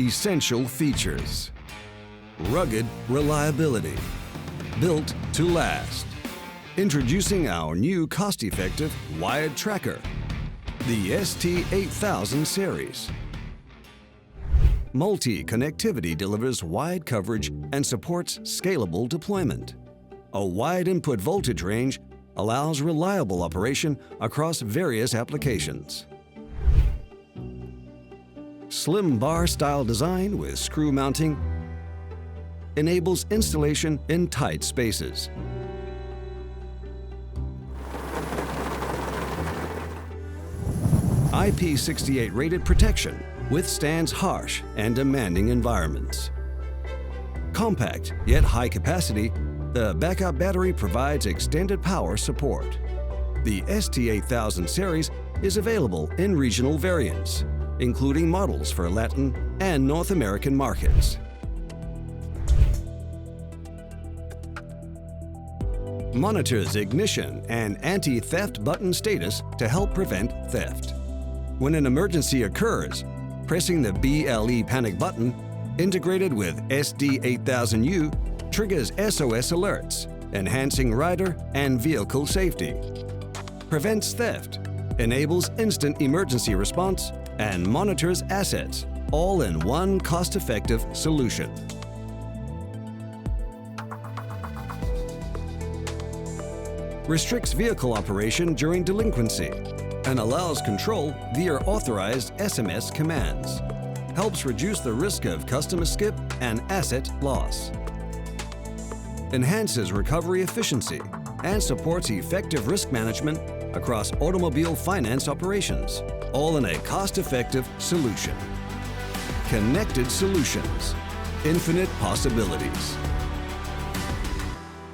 essential features. Rugged reliability. Built to last. Introducing our new cost-effective wired tracker, the ST8000 Series. Multi-connectivity delivers wide coverage and supports scalable deployment. A wide input voltage range allows reliable operation across various applications. Slim bar-style design with screw mounting enables installation in tight spaces. IP68 rated protection withstands harsh and demanding environments. Compact yet high capacity, the backup battery provides extended power support. The ST8000 Series is available in regional variants, including models for Latin and North American markets. Monitors ignition and anti-theft button status to help prevent theft. When an emergency occurs, pressing the BLE panic button, integrated with SD8000U, triggers SOS alerts, enhancing rider and vehicle safety. Prevents theft, enables instant emergency response, and monitors assets, all in one cost-effective solution. Restricts vehicle operation during delinquency and allows control via authorized SMS commands. Helps reduce the risk of customer skip and asset loss. Enhances recovery efficiency and supports effective risk management across automobile finance operations, all in a cost-effective solution. Connected solutions. Infinite possibilities.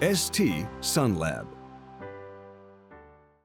ST Sunlab.